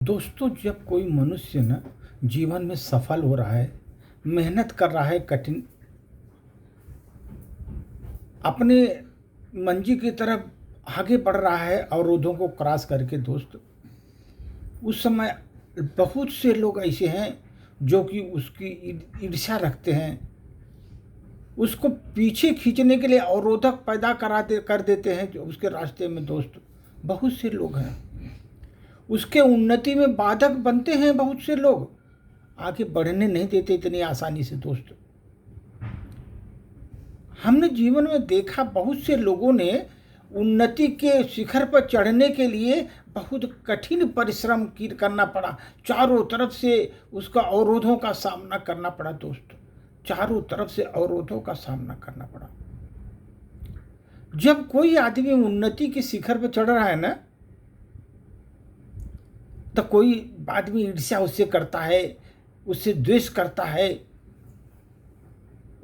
दोस्तों, जब कोई मनुष्य ना जीवन में सफल हो रहा है, मेहनत कर रहा है, कठिन अपने मंजिल की तरफ आगे बढ़ रहा है, अवरोधों को क्रॉस करके दोस्त, उस समय बहुत से लोग ऐसे हैं जो कि उसकी ईर्ष्या रखते हैं, उसको पीछे खींचने के लिए अवरोधक पैदा कर देते हैं जो उसके रास्ते में। दोस्त, बहुत से लोग हैं, उसके उन्नति में बाधक बनते हैं। बहुत से लोग आगे बढ़ने नहीं देते इतनी आसानी से। दोस्त, हमने जीवन में देखा बहुत से लोगों ने उन्नति के शिखर पर चढ़ने के लिए बहुत कठिन परिश्रम करना पड़ा। चारों तरफ से उसका अवरोधों का सामना करना पड़ा। दोस्त, चारों तरफ से अवरोधों का सामना करना पड़ा। जब कोई आदमी उन्नति के शिखर पर चढ़ रहा है ना, तो कोई आदमी ईर्ष्या उससे करता है, उससे द्वेष करता है।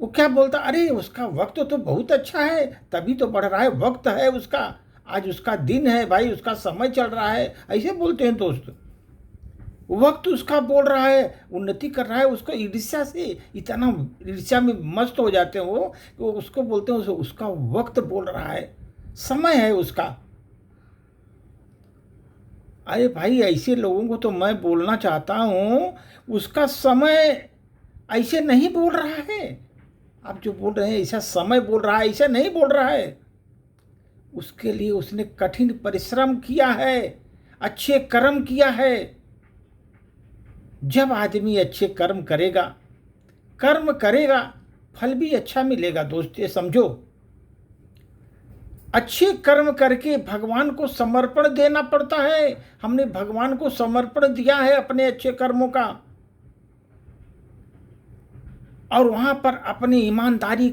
वो क्या बोलता, अरे उसका वक्त तो बहुत अच्छा है, तभी तो बढ़ रहा है, वक्त है उसका, आज उसका दिन है भाई, उसका समय चल रहा है, ऐसे बोलते हैं। दोस्त, वक्त उसका बोल रहा है, उन्नति कर रहा है, उसको ईर्ष्या से इतना ईर्ष्या में मस्त हो जाते हैं वो कि वो उसको बोलते हैं उसका वक्त बोल रहा है, समय है उसका। अरे भाई, ऐसे लोगों को तो मैं बोलना चाहता हूँ, उसका समय ऐसे नहीं बोल रहा है। आप जो बोल रहे हैं ऐसा समय बोल रहा है, ऐसा नहीं बोल रहा है। उसके लिए उसने कठिन परिश्रम किया है, अच्छे कर्म किया है। जब आदमी अच्छे कर्म करेगा, फल भी अच्छा मिलेगा। दोस्त, ये समझो, अच्छे कर्म करके भगवान को समर्पण देना पड़ता है। हमने भगवान को समर्पण दिया है अपने अच्छे कर्मों का, और वहां पर अपनी ईमानदारी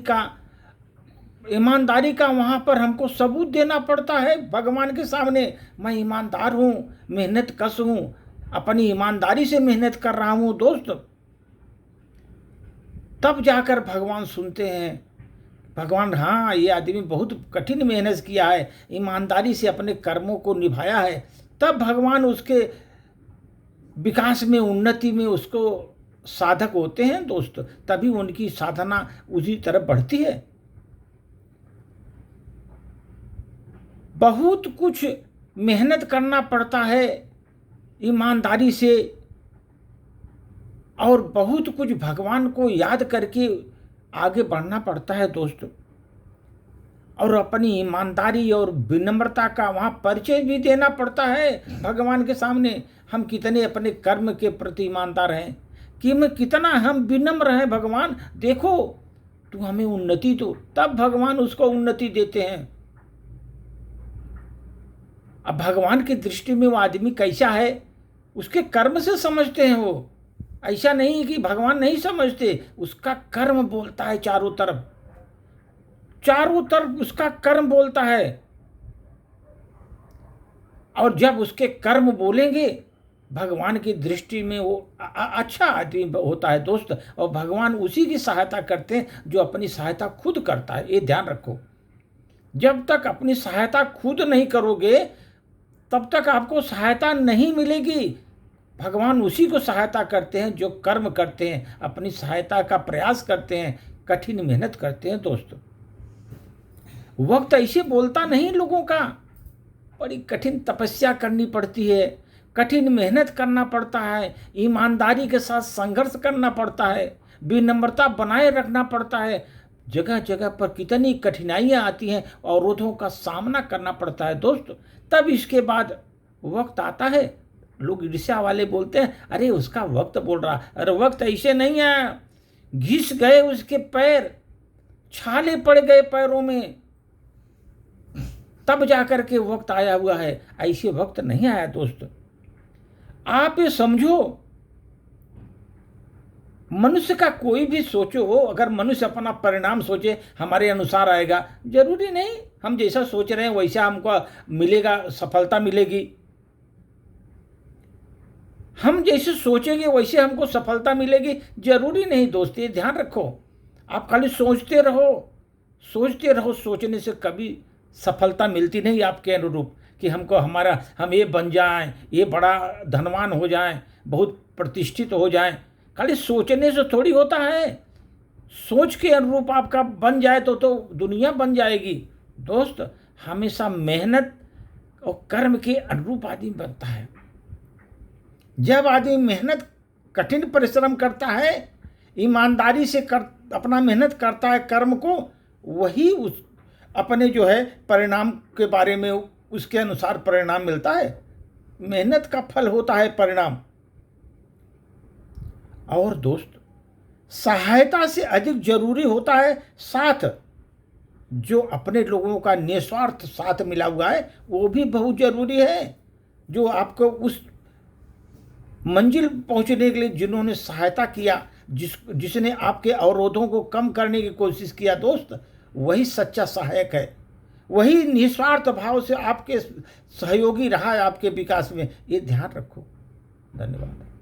का वहां पर हमको सबूत देना पड़ता है भगवान के सामने। मैं ईमानदार हूं, मेहनत कश हूं, अपनी ईमानदारी से मेहनत कर रहा हूं। दोस्त, तब जाकर भगवान सुनते हैं। भगवान, हाँ, ये आदमी बहुत कठिन मेहनत किया है, ईमानदारी से अपने कर्मों को निभाया है। तब भगवान उसके विकास में, उन्नति में उसको साधक होते हैं। दोस्त, तभी उनकी साधना उसी तरफ बढ़ती है। बहुत कुछ मेहनत करना पड़ता है ईमानदारी से, और बहुत कुछ भगवान को याद करके आगे बढ़ना पड़ता है। दोस्त, और अपनी ईमानदारी और विनम्रता का वहाँ परिचय भी देना पड़ता है भगवान के सामने। हम कितने अपने कर्म के प्रति ईमानदार हैं, कि मैं कितना हम विनम्र हैं। भगवान देखो, तू हमें उन्नति दो, तब भगवान उसको उन्नति देते हैं। अब भगवान की दृष्टि में वो आदमी कैसा है, उसके कर्म से समझते हैं वो। ऐसा नहीं कि भगवान नहीं समझते, उसका कर्म बोलता है। चारों तरफ उसका कर्म बोलता है। और जब उसके कर्म बोलेंगे, भगवान की दृष्टि में वो अच्छा आदमी होता है। दोस्त, और भगवान उसी की सहायता करते हैं जो अपनी सहायता खुद करता है। ये ध्यान रखो, जब तक अपनी सहायता खुद नहीं करोगे, तब तक आपको सहायता नहीं मिलेगी। भगवान उसी को सहायता करते हैं जो कर्म करते हैं, अपनी सहायता का प्रयास करते हैं, कठिन मेहनत करते हैं। दोस्त, वक्त ऐसे बोलता नहीं लोगों का, बड़ी कठिन तपस्या करनी पड़ती है, कठिन मेहनत करना पड़ता है, ईमानदारी के साथ संघर्ष करना पड़ता है, विनम्रता बनाए रखना पड़ता है। जगह जगह पर कितनी कठिनाइयाँ आती हैं, अवरोधों का सामना करना पड़ता है। दोस्त, तब इसके बाद वक्त आता है। लोग ईर्ष्या वाले बोलते हैं, अरे उसका वक्त बोल रहा। अरे वक्त ऐसे नहीं है, घिस गए उसके पैर, छाले पड़ गए पैरों में, तब जाकर के वक्त आया हुआ है। ऐसे वक्त नहीं आया। दोस्त, आप ये समझो, मनुष्य का कोई भी सोचो, अगर मनुष्य अपना परिणाम सोचे हमारे अनुसार आएगा, जरूरी नहीं हम जैसा सोच रहे हैं वैसा हमको मिलेगा, सफलता मिलेगी। हम जैसे सोचेंगे वैसे हमको सफलता मिलेगी, जरूरी नहीं। दोस्त, ये ध्यान रखो, आप खाली सोचते रहो। सोचने से कभी सफलता मिलती नहीं आपके अनुरूप। कि हम ये बन जाएं, ये बड़ा धनवान हो जाएं, बहुत प्रतिष्ठित हो जाएं। खाली सोचने से थोड़ी होता है। सोच के अनुरूप आपका बन जाए तो दुनिया बन जाएगी। दोस्त, हमेशा मेहनत और कर्म के अनुरूप आदमी बनता है। जब आदमी मेहनत, कठिन परिश्रम करता है, ईमानदारी से अपना मेहनत करता है कर्म को, वही उस अपने जो है परिणाम के बारे में उसके अनुसार परिणाम मिलता है। मेहनत का फल होता है परिणाम। और दोस्त, सहायता से अधिक जरूरी होता है साथ। जो अपने लोगों का निस्वार्थ साथ मिला हुआ है वो भी बहुत जरूरी है। जो आपको उस मंजिल पहुंचने के लिए जिन्होंने सहायता किया, जिसने आपके अवरोधों को कम करने की कोशिश किया, दोस्त, वही सच्चा सहायक है। वही निस्वार्थ भाव से आपके सहयोगी रहा है आपके विकास में। ये ध्यान रखो। धन्यवाद।